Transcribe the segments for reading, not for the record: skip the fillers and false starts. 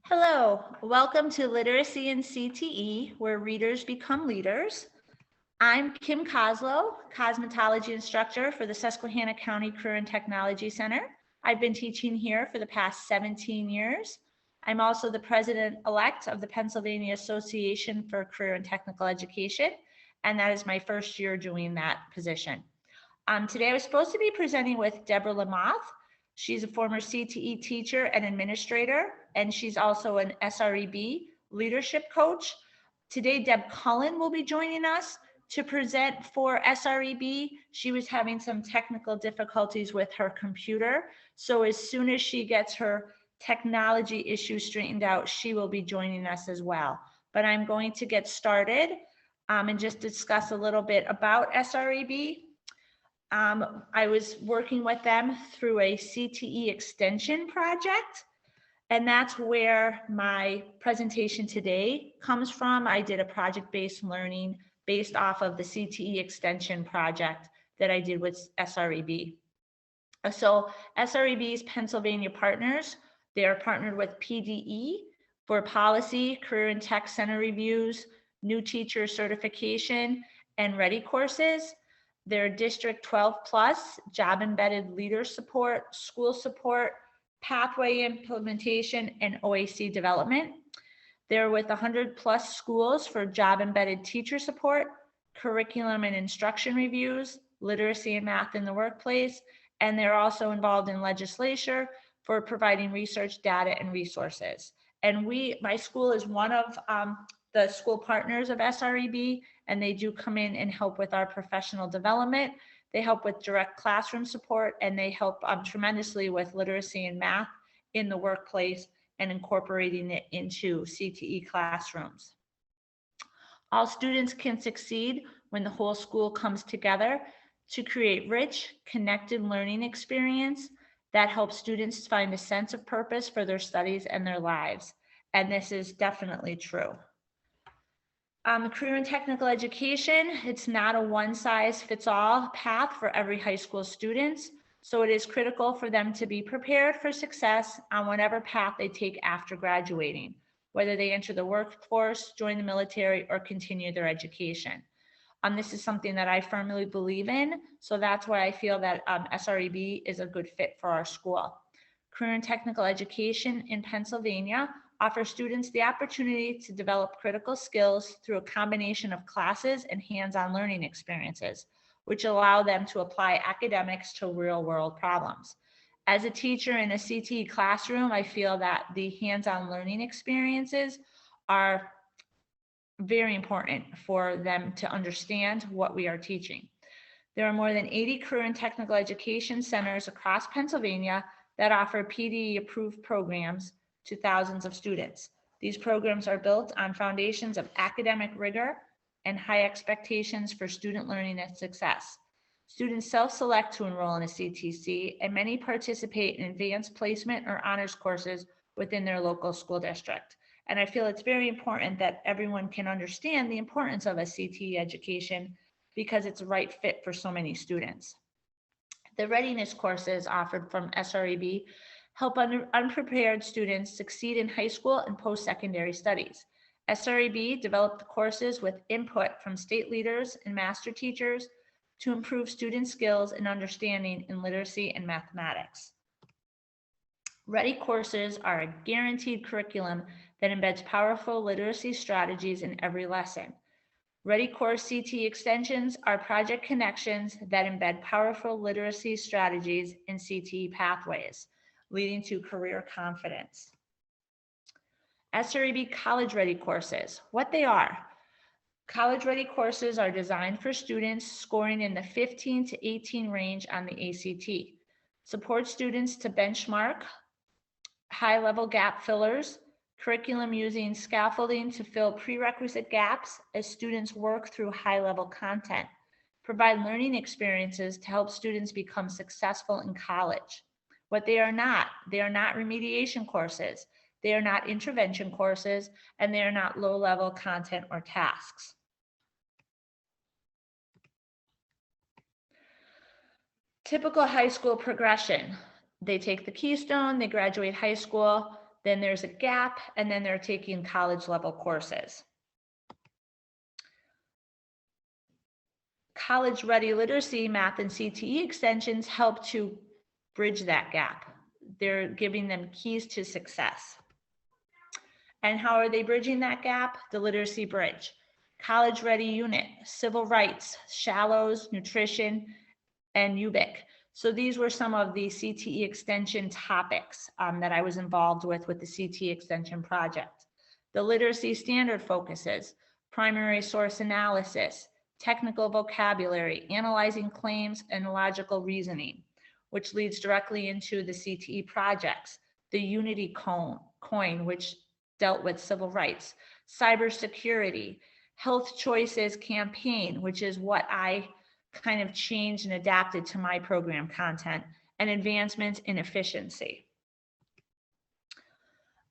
Hello, welcome to Literacy in CTE, where readers become leaders. I'm Kim Koslow, cosmetology instructor for the Susquehanna County Career and Technology Center. I've been teaching here for the past 17 years. I'm also the president-elect of the Pennsylvania Association for Career and Technical Education, and that is my first year doing that position. Today I was supposed to be presenting with Deborah Lamoth. She's a former CTE teacher and administrator, and she's also an SREB leadership coach. Today, Deb Cullen will be joining us to present for SREB. She was having some technical difficulties with her computer. So as soon as she gets her technology issues straightened out, she will be joining us as well. But I'm going to get started and just discuss a little bit about SREB. I was working with them through a CTE extension project, and that's where my presentation today comes from. I did a project-based learning based off of the CTE extension project that I did with SREB. So SREB's Pennsylvania partners, they are partnered with PDE for policy, career and tech center reviews, new teacher certification, and ready courses. Their District 12 plus, job embedded leader support, school support, pathway implementation, and OAC development. They're with 100 plus schools for job embedded teacher support, curriculum and instruction reviews, literacy and math in the workplace, and they're also involved in legislature for providing research, data, and resources. And my school is one of the school partners of SREB, and they do come in and help with our professional development. They help with direct classroom support, and they help tremendously with literacy and math in the workplace and incorporating it into CTE classrooms. All students can succeed when the whole school comes together to create rich, connected learning experience that helps students find a sense of purpose for their studies and their lives. And this is definitely true. Career and technical education, it's not a one-size-fits-all path for every high school student, so it is critical for them to be prepared for success on whatever path they take after graduating, whether they enter the workforce, join the military, or continue their education. This is something that I firmly believe in, so that's why I feel that SREB is a good fit for our school. Career and technical education in Pennsylvania offers students the opportunity to develop critical skills through a combination of classes and hands-on learning experiences, which allow them to apply academics to real-world problems. As a teacher in a CTE classroom, I feel that the hands-on learning experiences are very important for them to understand what we are teaching. There are more than 80 career and technical education centers across Pennsylvania that offer PDE-approved programs to thousands of students. These programs are built on foundations of academic rigor and high expectations for student learning and success. Students self-select to enroll in a CTC, and many participate in advanced placement or honors courses within their local school district. And I feel it's very important that everyone can understand the importance of a CTE education because it's a right fit for so many students. The readiness courses offered from SREB help unprepared students succeed in high school and post-secondary studies. SREB developed the courses with input from state leaders and master teachers to improve student skills and understanding in literacy and mathematics. Ready courses are a guaranteed curriculum that embeds powerful literacy strategies in every lesson. Ready Course CTE extensions are project connections that embed powerful literacy strategies in CTE pathways, leading to career confidence. SREB College Ready courses, what they are. College Ready courses are designed for students scoring in the 15 to 18 range on the ACT. Support students to benchmark high-level gap fillers, curriculum using scaffolding to fill prerequisite gaps as students work through high-level content, provide learning experiences to help students become successful in college. What they are not remediation courses, they are not intervention courses, and they are not low-level content or tasks. Typical high school progression. They take the Keystone, they graduate high school, Then there's a gap, and then they're taking college level courses. College Ready Literacy, Math, and CTE extensions help to bridge that gap. They're giving them keys to success. And how are they bridging that gap? The Literacy Bridge. College Ready Unit, Civil Rights, Shallows, Nutrition, and UBIC. So these were some of the CTE extension topics that I was involved with the CTE extension project. The literacy standard focuses, primary source analysis, technical vocabulary, analyzing claims, and logical reasoning, which leads directly into the CTE projects. The Unity coin, which dealt with civil rights, cybersecurity, health choices campaign, which is what I kind of changed and adapted to my program content, and advancements in efficiency.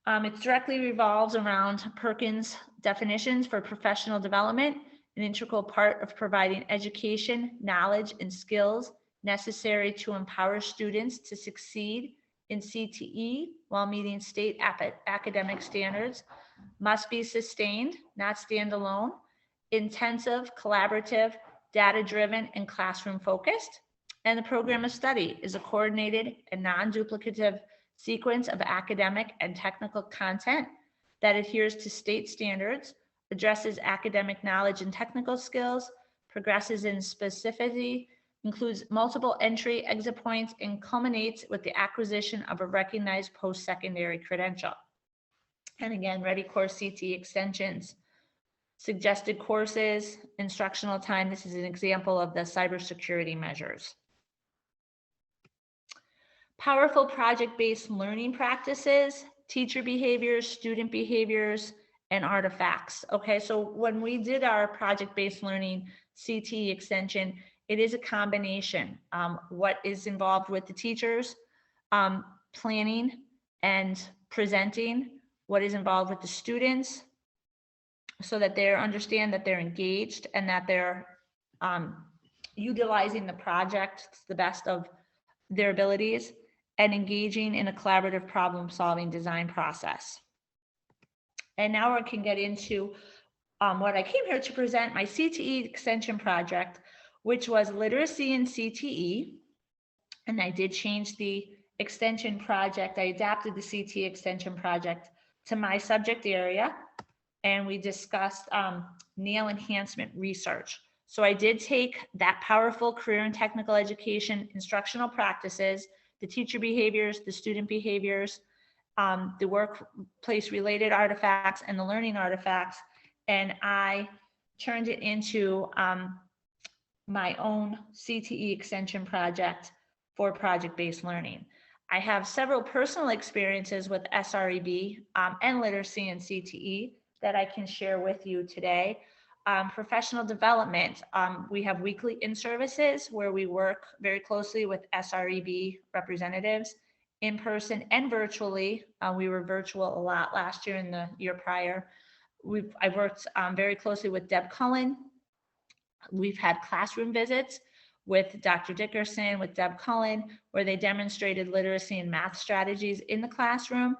It directly revolves around Perkins' definitions for professional development, an integral part of providing education, knowledge, and skills necessary to empower students to succeed in CTE while meeting state academic standards, must be sustained, not standalone, intensive, collaborative, data-driven, and classroom-focused. And the program of study is a coordinated and non-duplicative sequence of academic and technical content that adheres to state standards, addresses academic knowledge and technical skills, progresses in specificity, includes multiple entry exit points, and culminates with the acquisition of a recognized post-secondary credential. And again, Ready Course CTE extensions, suggested courses, instructional time. This is an example of the cybersecurity measures. Powerful project-based learning practices, teacher behaviors, student behaviors, and artifacts. Okay, so when we did our project-based learning CTE extension, it is a combination. What is involved with the teachers, planning and presenting, what is involved with the students, so that they understand that they're engaged and that they're utilizing the project to the best of their abilities, and engaging in a collaborative problem-solving design process. And now I can get into what I came here to present, my CTE extension project, which was literacy in CTE. And I did change the extension project. I adapted the CTE extension project to my subject area. And we discussed NAIL enhancement research. So I did take that powerful career and technical education instructional practices, the teacher behaviors, the student behaviors, the workplace related artifacts, and the learning artifacts, and I turned it into my own CTE extension project for project-based learning. I have several personal experiences with SREB and literacy and CTE that I can share with you today. Professional development, we have weekly in-services where we work very closely with SREB representatives in person and virtually. We were virtual a lot last year and the year prior. I worked very closely with Deb Cullen. We've had classroom visits with Dr. Dickerson, with Deb Cullen, where they demonstrated literacy and math strategies in the classroom.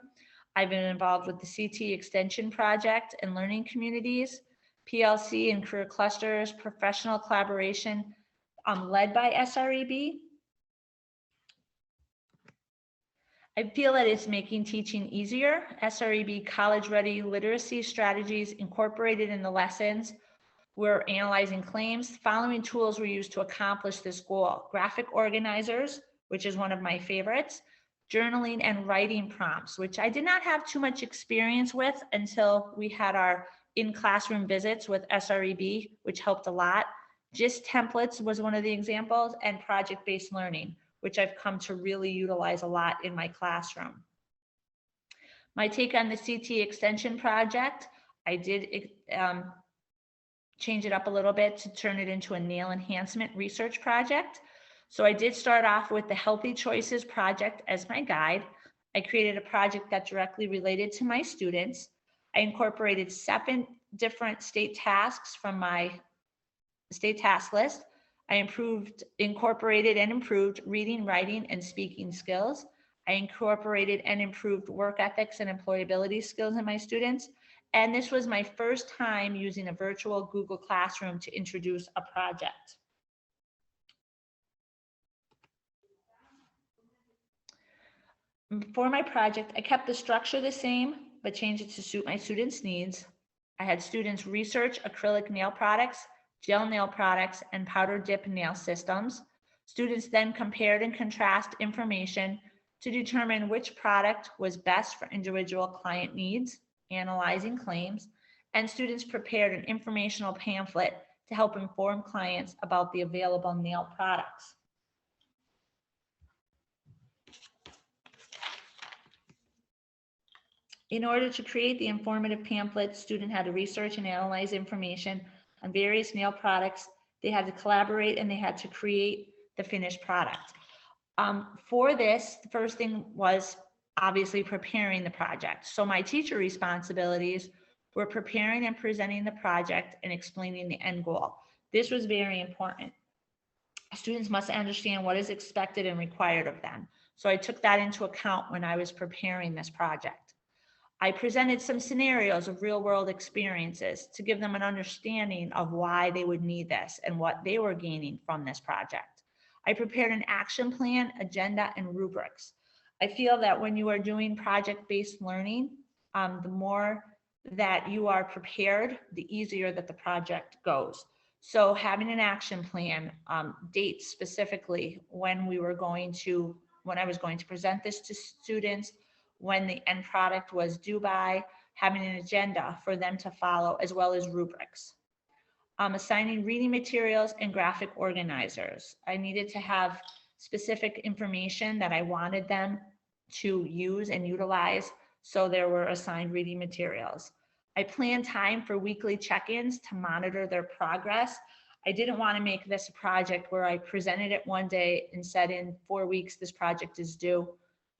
I've been involved with the CTE extension project and learning communities, PLC and career clusters, professional collaboration led by SREB. I feel that it's making teaching easier. SREB college ready literacy strategies incorporated in the lessons. We're analyzing claims. Following tools were used to accomplish this goal: graphic organizers, which is one of my favorites, journaling and writing prompts, which I did not have too much experience with until we had our in-classroom visits with SREB, which helped a lot. GIST templates was one of the examples, and project-based learning, which I've come to really utilize a lot in my classroom. My take on the CTE extension project, I did change it up a little bit to turn it into a NAIL enhancement research project. So I did start off with the Healthy Choices project as my guide. I created a project that directly related to my students. I incorporated 7 different state tasks from my state task list. I incorporated and improved reading, writing, and speaking skills. I incorporated and improved work ethics and employability skills in my students. And this was my first time using a virtual Google Classroom to introduce a project. For my project, I kept the structure the same, but changed it to suit my students' needs. I had students research acrylic nail products, gel nail products, and powder dip nail systems. Students then compared and contrast information to determine which product was best for individual client needs, analyzing claims, and students prepared an informational pamphlet to help inform clients about the available nail products. In order to create the informative pamphlet, student had to research and analyze information on various nail products. They had to collaborate and they had to create the finished product. For this, the first thing was obviously preparing the project. So my teacher responsibilities were preparing and presenting the project and explaining the end goal. This was very important. Students must understand what is expected and required of them. So I took that into account when I was preparing this project. I presented some scenarios of real world experiences to give them an understanding of why they would need this and what they were gaining from this project. I prepared an action plan, agenda, and rubrics. I feel that when you are doing project-based learning, the more that you are prepared, the easier that the project goes. So having an action plan, dates specifically when I was going to present this to students, when the end product was due by, having an agenda for them to follow, as well as rubrics. Assigning reading materials and graphic organizers. I needed to have specific information that I wanted them to use and utilize, so there were assigned reading materials. I planned time for weekly check-ins to monitor their progress. I didn't want to make this a project where I presented it one day and said in 4 weeks this project is due,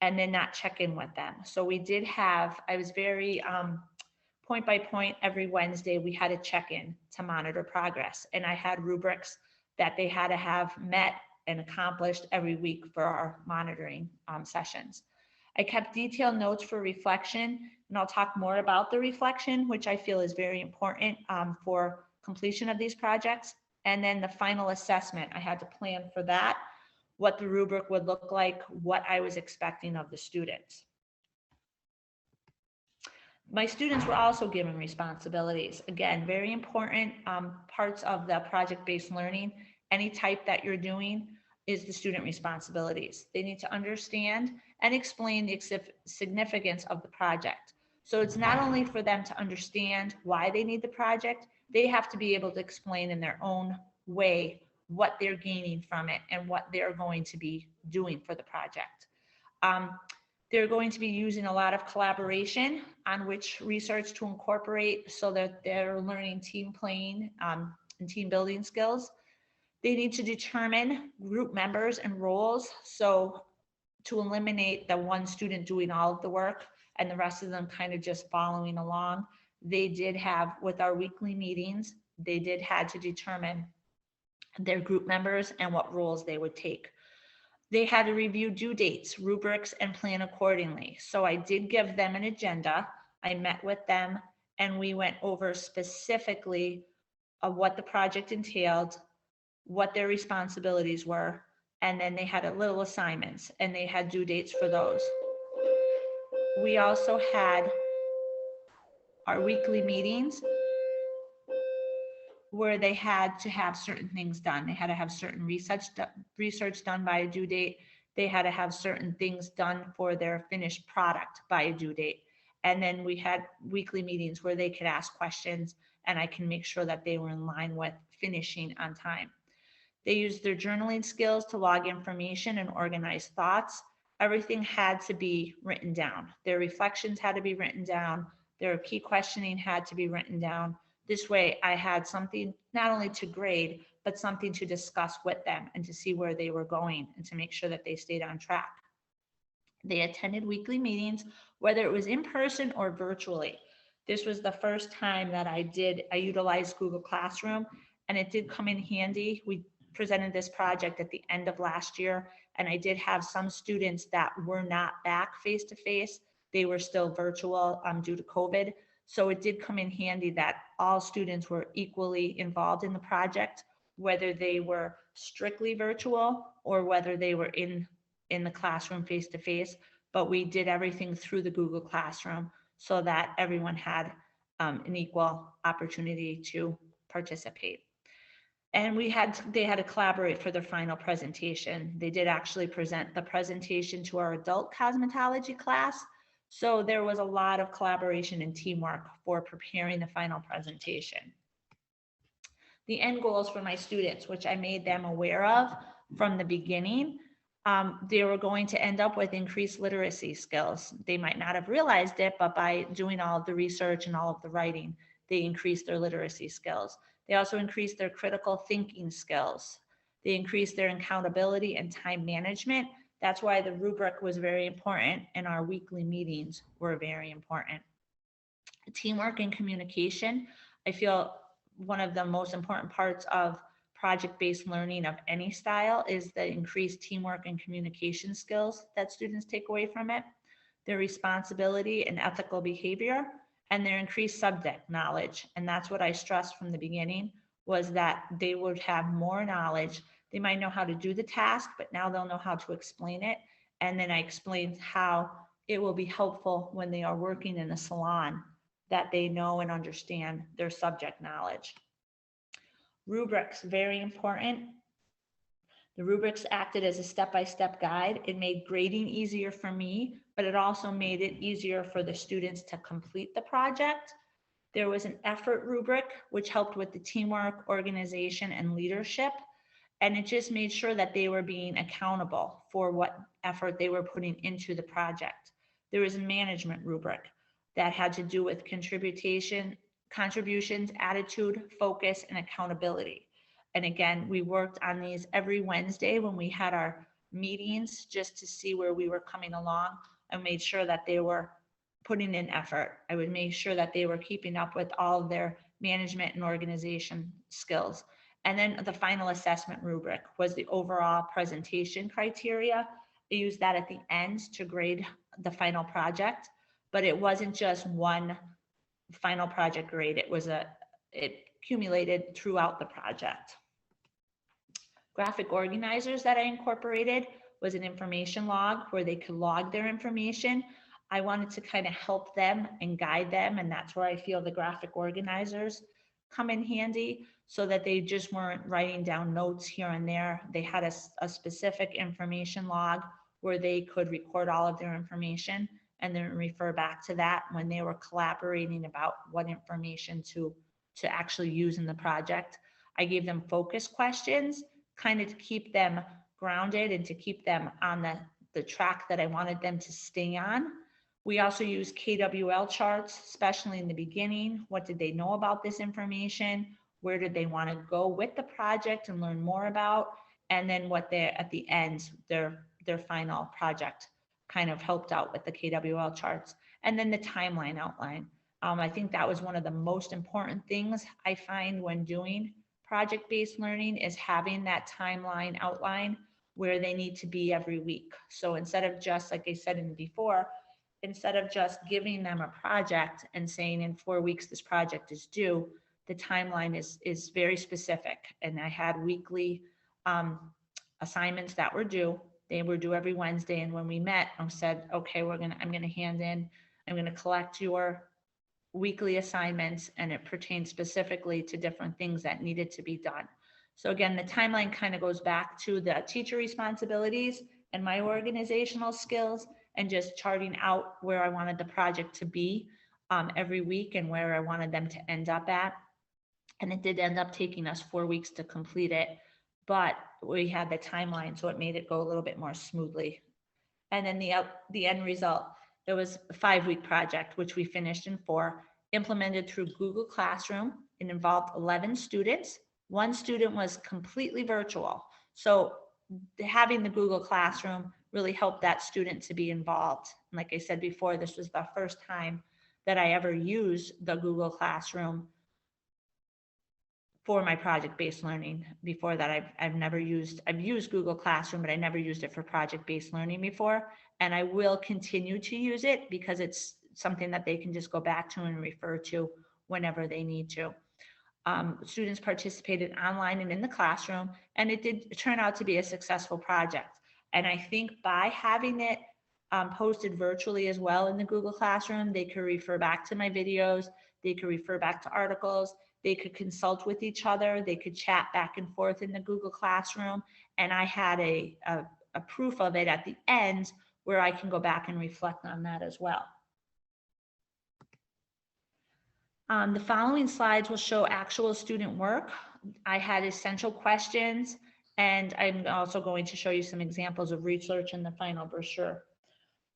and then not check in with them. So we did have, I was very point by point, every Wednesday we had a check-in to monitor progress. And I had rubrics that they had to have met and accomplished every week for our monitoring sessions. I kept detailed notes for reflection, and I'll talk more about the reflection, which I feel is very important for completion of these projects. And then the final assessment, I had to plan for that, what the rubric would look like, what I was expecting of the students. My students were also given responsibilities. Again, very important parts of the project-based learning. Any type that you're doing is the student responsibilities. They need to understand and explain the significance of the project. So it's not only for them to understand why they need the project, they have to be able to explain in their own way what they're gaining from it and what they're going to be doing for the project. They're going to be using a lot of collaboration on which research to incorporate so that they're learning team playing and team building skills. They need to determine group members and roles. So to eliminate the one student doing all of the work and the rest of them kind of just following along. They did have, with our weekly meetings, they did had to determine their group members and what roles they would take. They had to review due dates, rubrics, and plan accordingly. So I did give them an agenda. I met with them and we went over specifically of what the project entailed, what their responsibilities were, and then they had a little assignments and they had due dates for those. We also had our weekly meetings where they had to have certain things done. They had to have certain research done by a due date. They had to have certain things done for their finished product by a due date. And then we had weekly meetings where they could ask questions and I can make sure that they were in line with finishing on time. They used their journaling skills to log information and organize thoughts. Everything had to be written down. Their reflections had to be written down. Their key questioning had to be written down. This way I had something not only to grade, but something to discuss with them and to see where they were going and to make sure that they stayed on track. They attended weekly meetings, whether it was in person or virtually. This was the first time that I utilized Google Classroom, and it did come in handy. We presented this project at the end of last year, And I did have some students that were not back face to face. They were still virtual due to COVID. So it did come in handy that all students were equally involved in the project, whether they were strictly virtual or whether they were in the classroom face to face. But we did everything through the Google Classroom so that everyone had an equal opportunity to participate. And they had to collaborate for their final presentation. They did actually present the presentation to our adult cosmetology class. So there was a lot of collaboration and teamwork for preparing the final presentation. The end goals for my students, which I made them aware of from the beginning, they were going to end up with increased literacy skills. They might not have realized it, but by doing all of the research and all of the writing, they increased their literacy skills. They also increased their critical thinking skills. They increased their accountability and time management. That's why the rubric was very important and our weekly meetings were very important. Teamwork and communication, I feel one of the most important parts of project-based learning of any style is the increased teamwork and communication skills that students take away from it, their responsibility and ethical behavior, and their increased subject knowledge. And that's what I stressed from the beginning, was that they would have more knowledge. They might know how to do the task, but now they'll know how to explain it. And then I explained how it will be helpful when they are working in a salon, that they know and understand their subject knowledge. Rubrics, very important. The rubrics acted as a step-by-step guide. It made grading easier for me, but it also made it easier for the students to complete the project. There was an effort rubric, which helped with the teamwork, organization, and leadership. And it just made sure that they were being accountable for what effort they were putting into the project. There was a management rubric that had to do with contributions, attitude, focus, and accountability. And again, we worked on these every Wednesday when we had our meetings, just to see where we were coming along, and made sure that they were putting in effort. I would make sure that they were keeping up with all of their management and organization skills. And then the final assessment rubric was the overall presentation criteria. I used that at the end to grade the final project, but it wasn't just one final project grade. It accumulated throughout the project. Graphic organizers that I incorporated was an information log where they could log their information. I wanted to kind of help them and guide them, and that's where I feel the graphic organizers come in handy, so that they just weren't writing down notes here and there. They had a specific information log where they could record all of their information and then refer back to that when they were collaborating about what information to actually use in the project. I gave them focus questions, kind of to keep them grounded and to keep them on the track that I wanted them to stay on. We also use KWL charts, especially in the beginning. What did they know about this information? Where did they want to go with the project and learn more about? And then what they at the end, their final project kind of helped out with the KWL charts. And then the timeline outline. I think that was one of the most important things I find when doing project-based learning, is having that timeline outline where they need to be every week. So instead of just, like I said before, instead of just giving them a project and saying in 4 weeks this project is due, the timeline is very specific. And I had weekly assignments that were due. They were due every Wednesday. And when we met, I said, okay, I'm gonna hand in, I'm gonna collect your weekly assignments, and it pertains specifically to different things that needed to be done. So again, the timeline kind of goes back to the teacher responsibilities and my organizational skills, and just charting out where I wanted the project to be every week and where I wanted them to end up at. And it did end up taking us 4 weeks to complete it, but we had the timeline, so it made it go a little bit more smoothly. And then the end result, it was a 5-week project, which we finished in 4, implemented through Google Classroom. It involved 11 students. 1 student was completely virtual. So having the Google Classroom really helped that student to be involved. And like I said before, this was the first time that I ever used the Google Classroom for my project-based learning. Before that, I've used Google Classroom, but I never used it for project-based learning before. And I will continue to use it because it's something that they can just go back to and refer to whenever they need to. Students participated online and in the classroom, and it did turn out to be a successful project. And I think by having it posted virtually as well in the Google Classroom, they could refer back to my videos, they could refer back to articles, they could consult with each other, they could chat back and forth in the Google Classroom, and I had a proof of it at the end where I can go back and reflect on that as well. The following slides will show actual student work. I had essential questions, and I'm also going to show you some examples of research in the final brochure.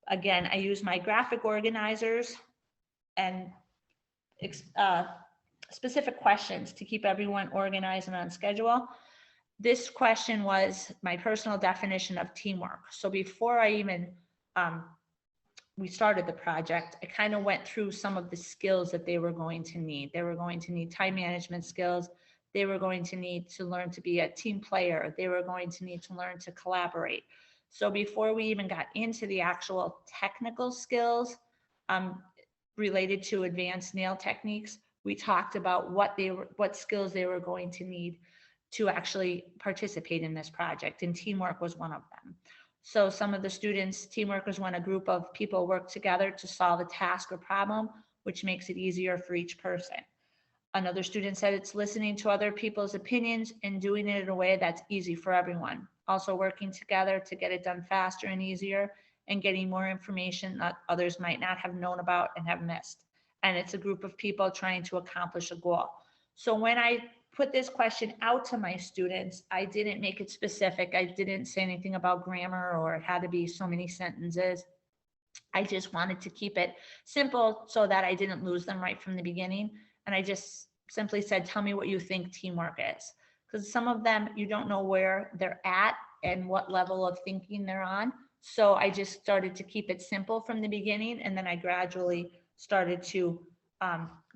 Again, I use my graphic organizers and specific questions to keep everyone organized and on schedule. This question was my personal definition of teamwork. So before I even we started the project, I kind of went through some of the skills that they were going to need. They were going to need time management skills. They were going to need to learn to be a team player. They were going to need to learn to collaborate. So before we even got into the actual technical skills related to advanced nail techniques, we talked about what skills they were going to need to actually participate in this project, and teamwork was one of them. So some of the students, teamwork was when a group of people work together to solve a task or problem, which makes it easier for each person. Another student said it's listening to other people's opinions and doing it in a way that's easy for everyone. Also working together to get it done faster and easier, and getting more information that others might not have known about and have missed. And it's a group of people trying to accomplish a goal. So when I put this question out to my students, I didn't make it specific. I didn't say anything about grammar or it had to be so many sentences. I just wanted to keep it simple so that I didn't lose them right from the beginning. And I just simply said, tell me what you think teamwork is. Because some of them, you don't know where they're at and what level of thinking they're on. So I just started to keep it simple from the beginning. And then I gradually started to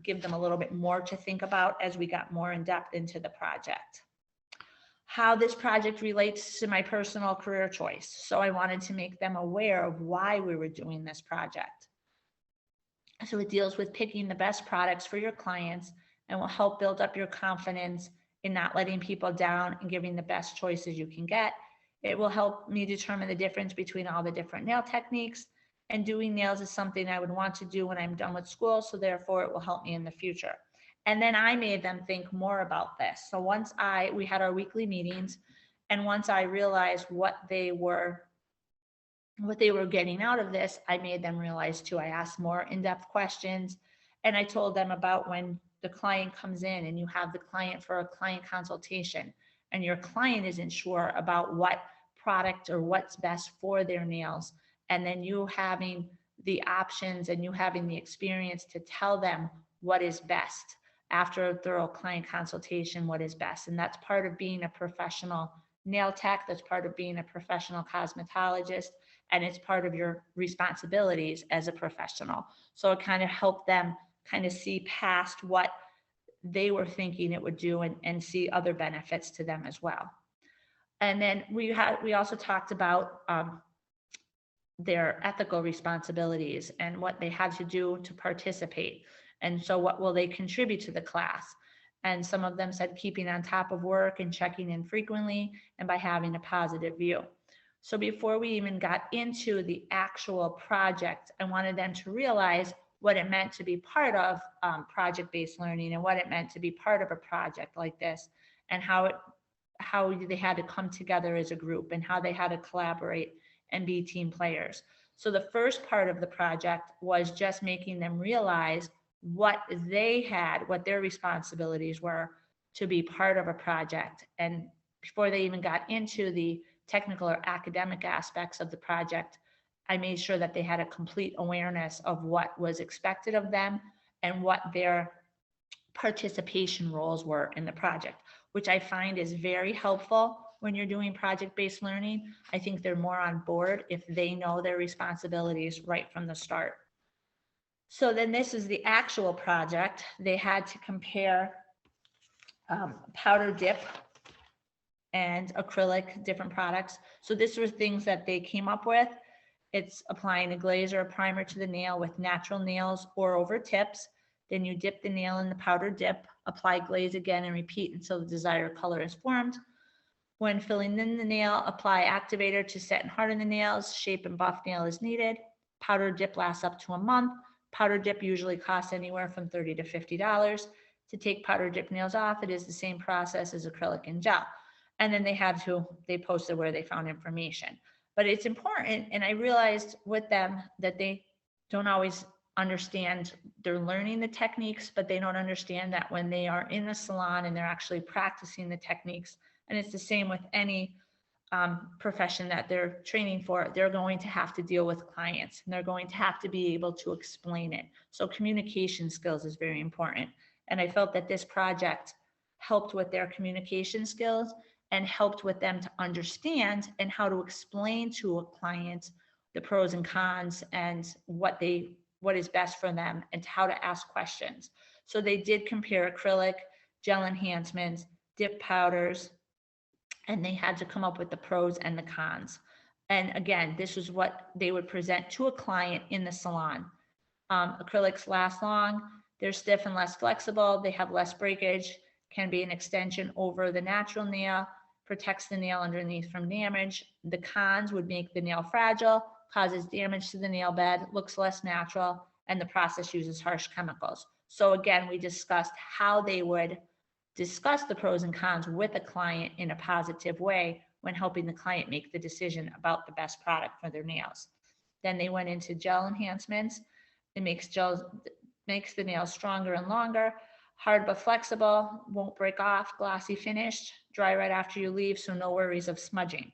give them a little bit more to think about as we got more in depth into the project. How this project relates to my personal career choice. So I wanted to make them aware of why we were doing this project. So it deals with picking the best products for your clients and will help build up your confidence in not letting people down and giving the best choices you can get. It will help me determine the difference between all the different nail techniques, and doing nails is something I would want to do when I'm done with school. So therefore it will help me in the future. And then I made them think more about this. So once we had our weekly meetings, and once I realized what they were getting out of this, I made them realize too. I asked more in-depth questions, and I told them about when the client comes in and you have the client for a client consultation, and your client isn't sure about what product or what's best for their nails. And then you having the options and you having the experience to tell them what is best after a thorough client consultation, what is best. And that's part of being a professional nail tech. That's part of being a professional cosmetologist. And it's part of your responsibilities as a professional. So it kind of helped them kind of see past what they were thinking it would do and see other benefits to them as well. And then we also talked about their ethical responsibilities and what they had to do to participate. And so what will they contribute to the class? And some of them said keeping on top of work and checking in frequently, and by having a positive view. So before we even got into the actual project, I wanted them to realize what it meant to be part of project-based learning, and what it meant to be part of a project like this, and how they had to come together as a group, and how they had to collaborate and be team players. So the first part of the project was just making them realize what their responsibilities were to be part of a project. And before they even got into the technical or academic aspects of the project, I made sure that they had a complete awareness of what was expected of them and what their participation roles were in the project, which I find is very helpful when you're doing project-based learning. I think they're more on board if they know their responsibilities right from the start. So then this is the actual project. They had to compare powder dip, and acrylic, different products. So this were things that they came up with. It's applying a glaze or a primer to the nail with natural nails or over tips. Then you dip the nail in the powder dip, apply glaze again, and repeat until the desired color is formed. When filling in the nail, apply activator to set and harden the nails. Shape and buff nail is needed. Powder dip lasts up to a month. Powder dip usually costs anywhere from $30 to $50. To take powder dip nails off, it is the same process as acrylic and gel. And then they posted where they found information. But it's important, and I realized with them that they don't always understand. They're learning the techniques, but they don't understand that when they are in the salon and they're actually practicing the techniques, and it's the same with any profession that they're training for, they're going to have to deal with clients, and they're going to have to be able to explain it. So communication skills is very important. And I felt that this project helped with their communication skills and helped with them to understand and how to explain to a client the pros and cons and what is best for them and how to ask questions. So they did compare acrylic, gel enhancements, dip powders, and they had to come up with the pros and the cons. And again, this is what they would present to a client in the salon. Acrylics last long, they're stiff and less flexible, they have less breakage, can be an extension over the natural nail, protects the nail underneath from damage. The cons would make the nail fragile, causes damage to the nail bed, looks less natural, and the process uses harsh chemicals. So again, we discussed how they would discuss the pros and cons with a client in a positive way when helping the client make the decision about the best product for their nails. Then they went into gel enhancements. It makes the nails stronger and longer, hard but flexible, won't break off, glossy finish, dry right after you leave, so no worries of smudging.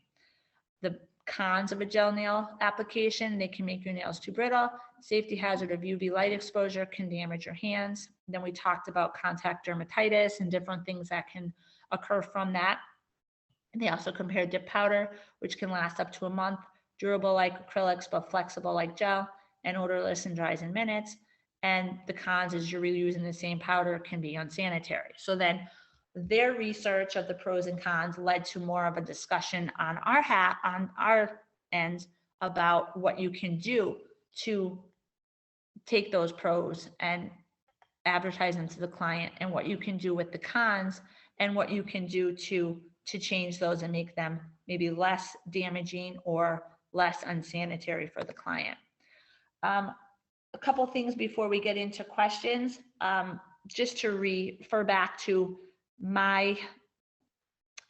The cons of a gel nail application: they can make your nails too brittle, safety hazard of UV light exposure, can damage your hands. Then we talked about contact dermatitis and different things that can occur from that. And they also compared dip powder, which can last up to a month, durable like acrylics but flexible like gel, and odorless and dries in minutes. And the cons is you're reusing the same powder, can be unsanitary. So then their research of the pros and cons led to more of a discussion on our end about what you can do to take those pros and advertise them to the client, and what you can do with the cons, and what you can do to change those and make them maybe less damaging or less unsanitary for the client. A couple things before we get into questions, just to refer back to my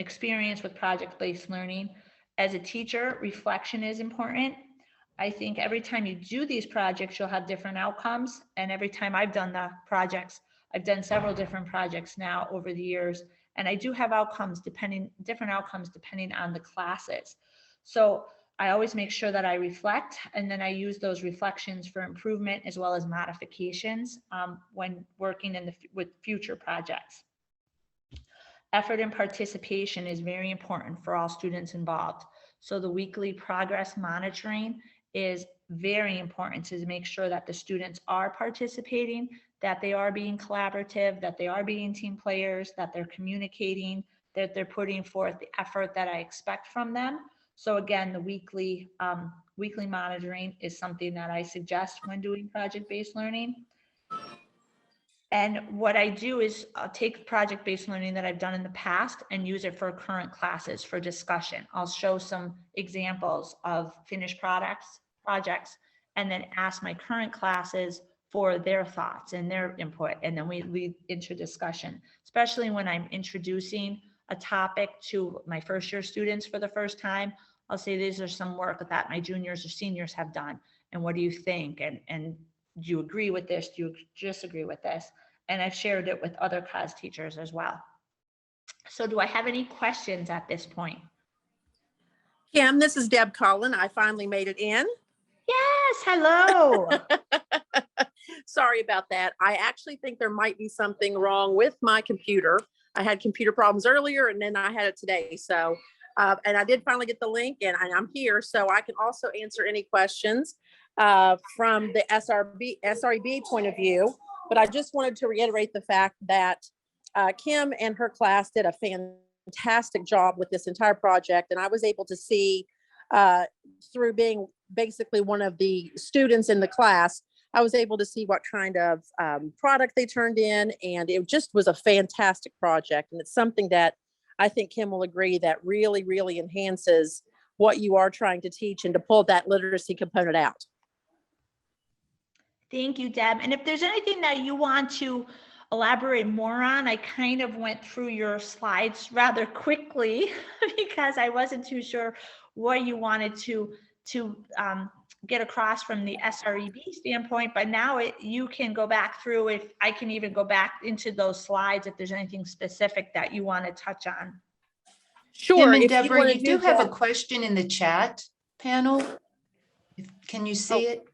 experience with project-based learning. As a teacher, reflection is important. I think every time you do these projects, you'll have different outcomes. And every time I've done the projects, I've done several different projects now over the years, and I do have different outcomes depending on the classes. So I always make sure that I reflect, and then I use those reflections for improvement as well as modifications when working with future projects. Effort and participation is very important for all students involved. So the weekly progress monitoring is very important to make sure that the students are participating, that they are being collaborative, that they are being team players, that they're communicating, that they're putting forth the effort that I expect from them. So again, the weekly monitoring is something that I suggest when doing project-based learning. And what I do is I'll take project-based learning that I've done in the past and use it for current classes for discussion. I'll show some examples of finished projects, and then ask my current classes for their thoughts and their input. And then we lead into discussion, especially when I'm introducing a topic to my first year students for the first time. I'll say, these are some work that my juniors or seniors have done. And what do you think? And do you agree with this? Do you disagree with this? And I've shared it with other class teachers as well. So do I have any questions at this point? Kim, this is Deb Collin. I finally made it in. Yes, hello. Sorry about that. I actually think there might be something wrong with my computer. I had computer problems earlier, and then I had it today. So, and I did finally get the link, and I'm here, so I can also answer any questions from the SREB point of view. But I just wanted to reiterate the fact that Kim and her class did a fantastic job with this entire project. And I was able to see through being basically one of the students in the class, I was able to see what kind of product they turned in. And it just was a fantastic project. And it's something that I think Kim will agree that really, really enhances what you are trying to teach and to pull that literacy component out. Thank you, Deb. And if there's anything that you want to elaborate more on, I kind of went through your slides rather quickly because I wasn't too sure what you wanted to get across from the SREB standpoint, but now you can go back through. If I can even go back into those slides if there's anything specific that you want to touch on. Sure. Tim and Deborah, you do have a question in the chat panel. Can you see it?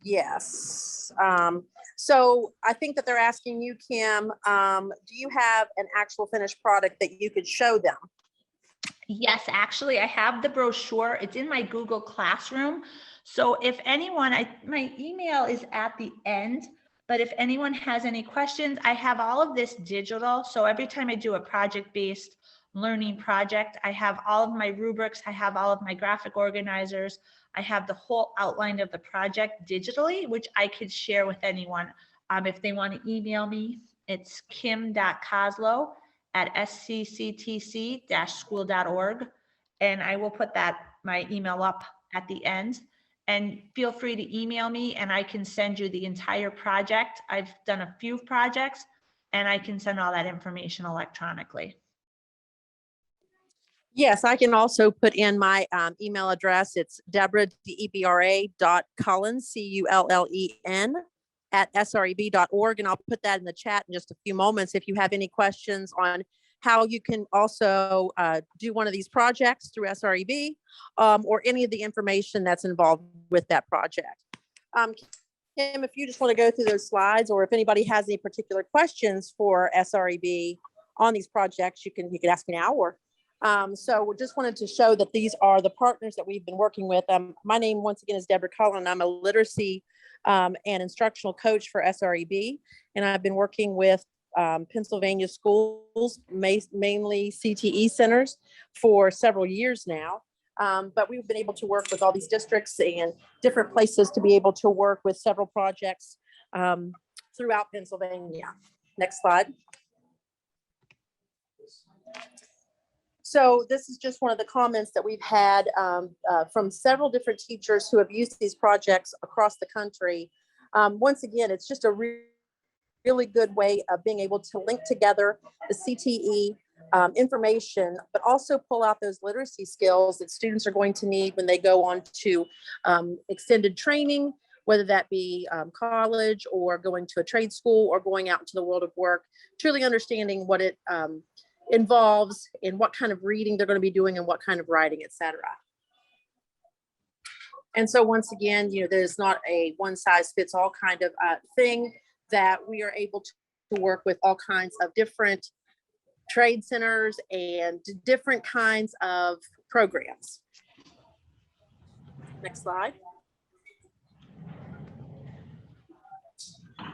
Yes. So I think that they're asking you, Kim, do you have an actual finished product that you could show them? Yes, actually, I have the brochure. It's in my Google Classroom. So if anyone, my email is at the end, but if anyone has any questions, I have all of this digital. So every time I do a project-based learning project, I have all of my rubrics, I have all of my graphic organizers, I have the whole outline of the project digitally, which I could share with anyone. If they want to email me, it's kim.koslow@scctc-school.org. And I will put my email up at the end. And feel free to email me and I can send you the entire project. I've done a few projects and I can send all that information electronically. Yes, I can also put in my email address. It's Deborah, Debra.Cullen, CULLEN @sreb.org. And I'll put that in the chat in just a few moments. If you have any questions on how you can also do one of these projects through SREB or any of the information that's involved with that project. Kim, if you just want to go through those slides, or if anybody has any particular questions for SREB on these projects, you can ask me now. Or so we just wanted to show that these are the partners that we've been working with. My name once again is Deborah Cullen. I'm a literacy and instructional coach for SREB, and I've been working with Pennsylvania schools, mainly CTE centers, for several years now. But we've been able to work with all these districts and different places to be able to work with several projects throughout Pennsylvania. Next slide. So this is just one of the comments that we've had from several different teachers who have used these projects across the country. Once again, it's just a really good way of being able to link together the CTE information, but also pull out those literacy skills that students are going to need when they go on to extended training, whether that be college or going to a trade school or going out into the world of work, truly understanding what it involves and what kind of reading they're going to be doing and what kind of writing, etc. And so once again, there's not a one size fits all kind of thing, that we are able to work with all kinds of different trade centers and different kinds of programs. Next slide.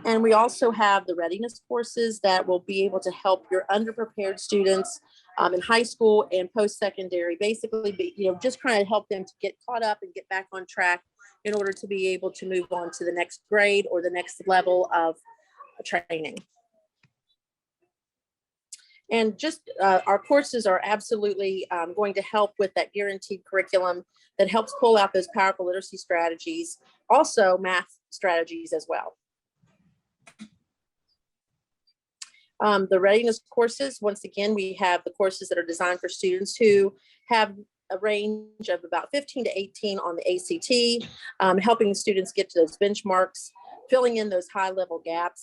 And we also have the readiness courses that will be able to help your underprepared students in high school and post-secondary, basically just trying to help them to get caught up and get back on track in order to be able to move on to the next grade or the next level of training. And just our courses are absolutely going to help with that guaranteed curriculum that helps pull out those powerful literacy strategies, also math strategies as well. The readiness courses, once again, we have the courses that are designed for students who have a range of about 15 to 18 on the ACT, helping students get to those benchmarks, filling in those high-level gaps,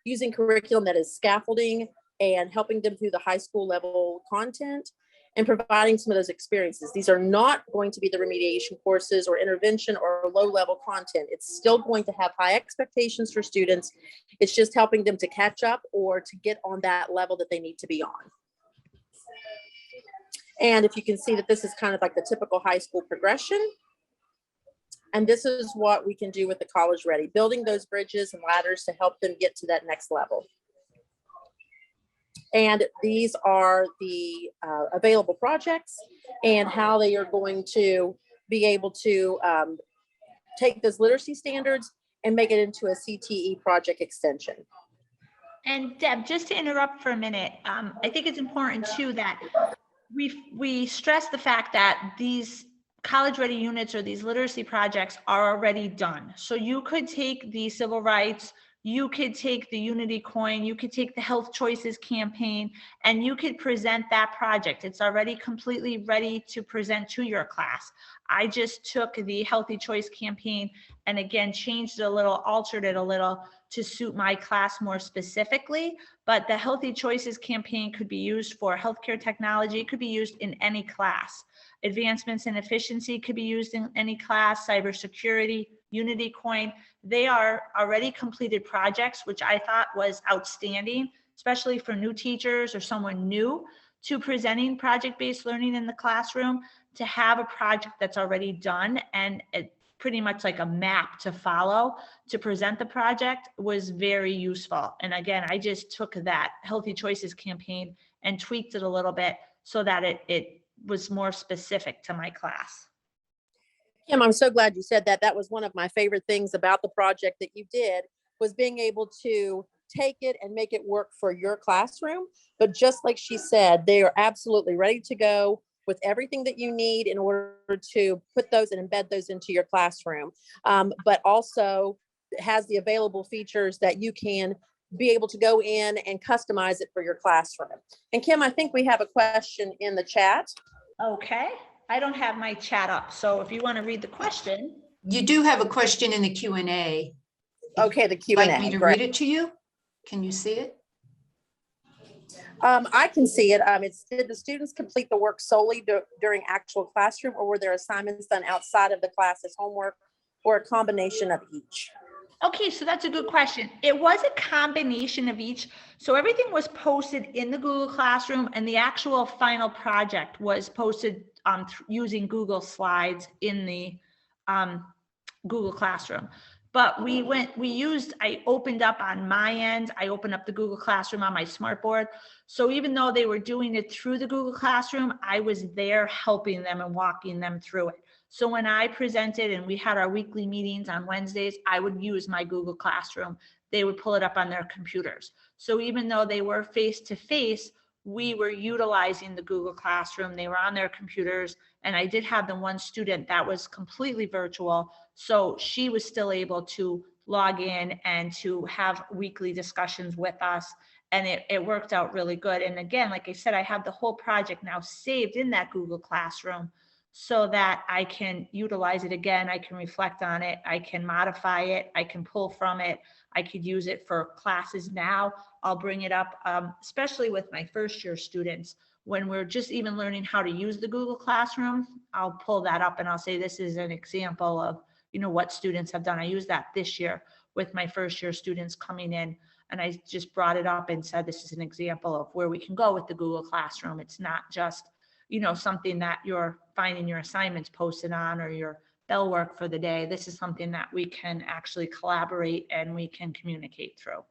using curriculum that is scaffolding and helping them through the high school level content, and providing some of those experiences. These are not going to be the remediation courses or intervention or low level content. It's still going to have high expectations for students. It's just helping them to catch up or to get on that level that they need to be on. And if you can see that this is kind of like the typical high school progression. And this is what we can do with the college ready, building those bridges and ladders to help them get to that next level. And these are the available projects and how they are going to be able to take those literacy standards and make it into a CTE project extension. And Deb, just to interrupt for a minute, I think it's important too that we stress the fact that these college ready units or these literacy projects are already done. So you could take the civil rights, you could take the Unity Coin, you could take the Health Choices campaign, and you could present that project. It's already completely ready to present to your class. I just took the Healthy Choice campaign and again, changed it a little, altered it a little to suit my class more specifically. But the Healthy Choices campaign could be used for healthcare technology. It could be used in any class. Advancements in efficiency could be used in any class, cybersecurity, Unity Coin. They are already completed projects, which I thought was outstanding, especially for new teachers or someone new to presenting project-based learning in the classroom, to have a project that's already done and it pretty much like a map to follow to present the project was very useful. And again, I just took that Healthy Choices campaign and tweaked it a little bit so that it was more specific to my class. Kim, I'm so glad you said that. That was one of my favorite things about the project that you did, was being able to take it and make it work for your classroom. But just like she said, they are absolutely ready to go with everything that you need in order to put those and embed those into your classroom. But also has the available features that you can be able to go in and customize it for your classroom. And Kim, I think we have a question in the chat. Okay, I don't have my chat up, so if you want to read the question. You do have a question in the Q&A. Okay, the Q&A. Like me to great. read it to you? Can you see it? I can see it. It's, did the students complete the work solely during actual classroom, or were there assignments done outside of the class as homework, or a combination of each? Okay, so that's a good question. It was a combination of each. So everything was posted in the Google Classroom, and the actual final project was posted using Google Slides in the Google Classroom. But I opened up on my end, I opened up the Google Classroom on my smartboard. So even though they were doing it through the Google Classroom, I was there helping them and walking them through it. So when I presented and we had our weekly meetings on Wednesdays, I would use my Google Classroom. They would pull it up on their computers. So even though they were face-to-face, we were utilizing the Google Classroom. They were on their computers, and I did have the one student that was completely virtual. So she was still able to log in and to have weekly discussions with us. And it worked out really good. And again, like I said, I have the whole project now saved in that Google Classroom so that I can utilize it again. I can reflect on it. I can modify it. I can pull from it. I could use it for classes now. I'll bring it up, especially with my first year students. When we're just even learning how to use the Google Classroom, I'll pull that up and I'll say, this is an example of, what students have done. I used that this year with my first year students coming in. And I just brought it up and said, this is an example of where we can go with the Google Classroom. It's not just, something that you're finding your assignments posted on or your bell work for the day. This is something that we can actually collaborate and we can communicate through.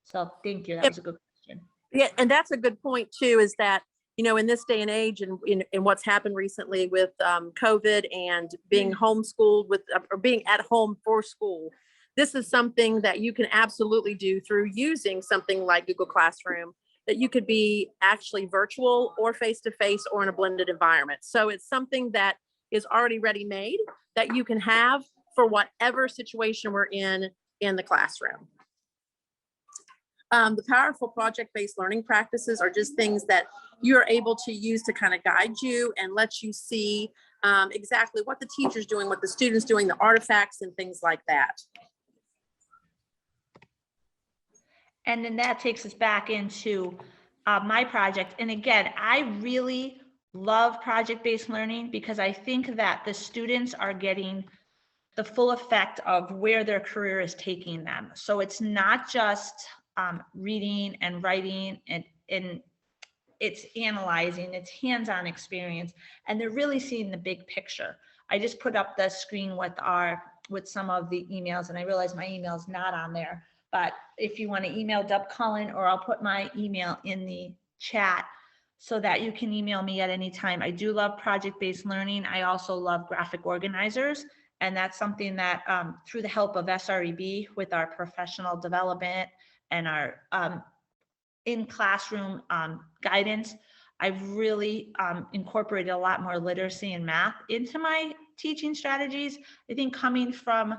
So thank you. That was a good question. Yeah, and that's a good point too, is that, in this day and age and in what's happened recently with COVID and being homeschooled or being at home for school, this is something that you can absolutely do through using something like Google Classroom, that you could be actually virtual or face-to-face or in a blended environment. So it's something that is already ready-made that you can have for whatever situation we're in the classroom. The powerful project-based learning practices are just things that you're able to use to kind of guide you and let you see exactly what the teacher's doing, what the student's doing, the artifacts and things like that. And then that takes us back into my project. And again, I really love project-based learning because I think that the students are getting the full effect of where their career is taking them. So it's not just reading and writing and it's analyzing, it's hands-on experience, and they're really seeing the big picture. I just put up the screen with some of the emails, and I realize my email's not on there. But if you want to email Deb Cullen, or I'll put my email in the chat so that you can email me at any time. I do love project-based learning. I also love graphic organizers. And that's something that through the help of SREB with our professional development and our in classroom guidance, I've really incorporated a lot more literacy and math into my teaching strategies. I think coming from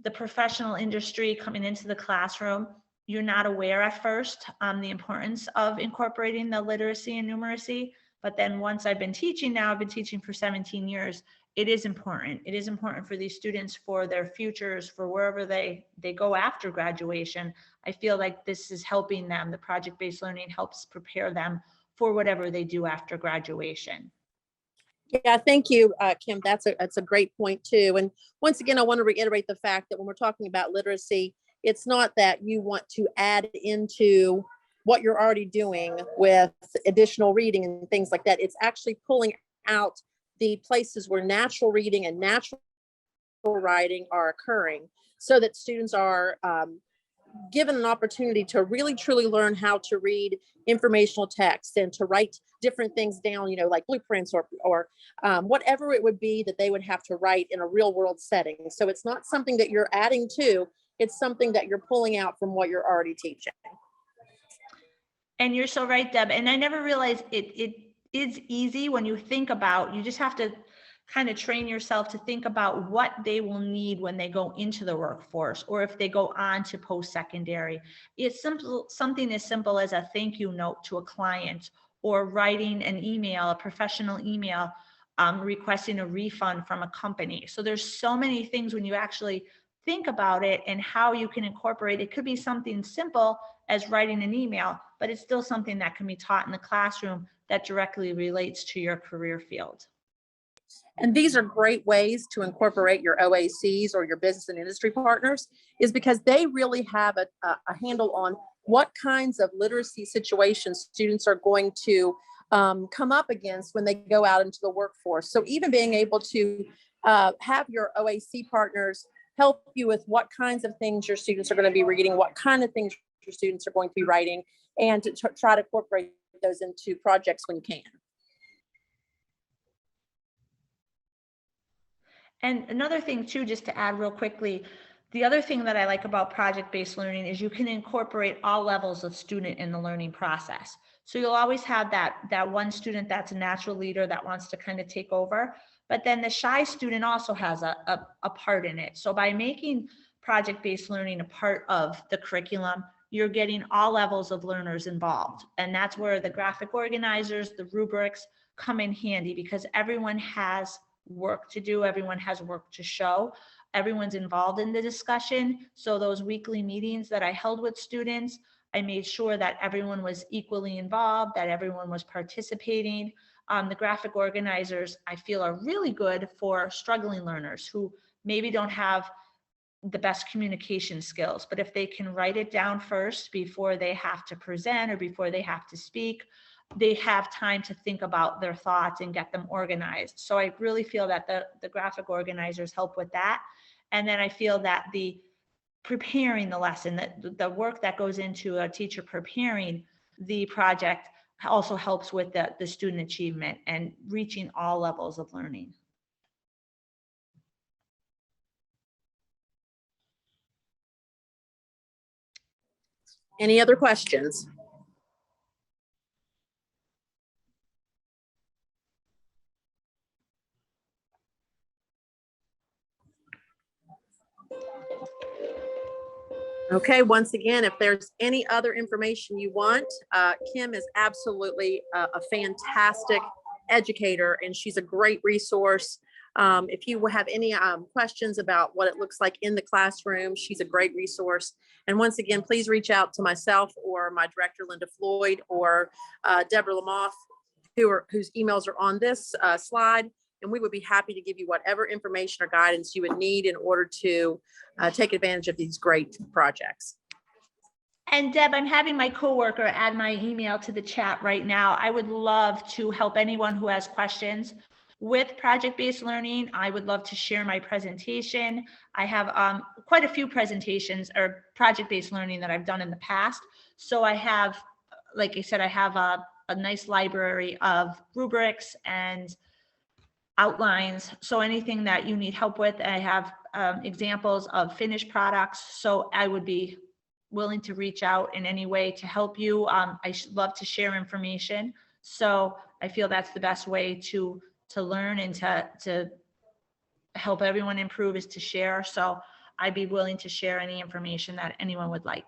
the professional industry, coming into the classroom, you're not aware at first the importance of incorporating the literacy and numeracy. But then once I've been teaching now, I've been teaching for 17 years, it is important. It is important for these students, for their futures, for wherever they go after graduation. I feel like this is helping them. The project-based learning helps prepare them for whatever they do after graduation. Yeah, thank you, Kim. That's a great point too. And once again, I want to reiterate the fact that when we're talking about literacy, it's not that you want to add into what you're already doing with additional reading and things like that. It's actually pulling out the places where natural reading and natural writing are occurring so that students are given an opportunity to really truly learn how to read informational text and to write different things down, you know, like blueprints or whatever it would be that they would have to write in a real world setting. So it's not something that you're adding to, it's something that you're pulling out from what you're already teaching. And you're so right, Deb. And I never realized it is easy when you think about, you just have to kind of train yourself to think about what they will need when they go into the workforce, or if they go on to post-secondary. It's simple, something as simple as a thank you note to a client, or writing an email, a professional email, requesting a refund from a company. So there's so many things when you actually think about it and how you can incorporate. It could be something simple as writing an email, but it's still something that can be taught in the classroom that directly relates to your career field. And these are great ways to incorporate your OACs or your business and industry partners, is because they really have a handle on what kinds of literacy situations students are going to come up against when they go out into the workforce. So even being able to have your OAC partners help you with what kinds of things your students are going to be reading, what kind of things your students are going to be writing, and to try to incorporate those into projects when you can. And another thing too, just to add real quickly, the other thing that I like about project-based learning is you can incorporate all levels of student in the learning process. So you'll always have that one student that's a natural leader that wants to kind of take over, but then the shy student also has a part in it. So by making project-based learning a part of the curriculum, you're getting all levels of learners involved. And that's where the graphic organizers, the rubrics come in handy, because everyone has work to do, everyone has work to show, everyone's involved in the discussion. So those weekly meetings that I held with students, I made sure that everyone was equally involved, that everyone was participating. The graphic organizers, I feel, are really good for struggling learners who maybe don't have the best communication skills, but if they can write it down first before they have to present or before they have to speak, they have time to think about their thoughts and get them organized. So I really feel that the graphic organizers help with that. And then I feel that the preparing the lesson, that the work that goes into a teacher preparing the project also helps with the student achievement and reaching all levels of learning. Any other questions? Okay, once again, if there's any other information you want, Kim is absolutely a fantastic educator, and she's a great resource. If you have any questions about what it looks like in the classroom, she's a great resource. And once again, please reach out to myself or my director, Linda Floyd, or Deborah Lamoth, whose emails are on this slide. And we would be happy to give you whatever information or guidance you would need in order to take advantage of these great projects. And Deb, I'm having my coworker add my email to the chat right now. I would love to help anyone who has questions with project-based learning. I would love to share my presentation. I have quite a few presentations or project-based learning that I've done in the past. So I have like I said, I have a nice library of rubrics and outlines. So anything that you need help with, I have examples of finished products. So I would be willing to reach out in any way to help you. I love to share information. So I feel that's the best way to learn and to help everyone improve is to share. So I'd be willing to share any information that anyone would like.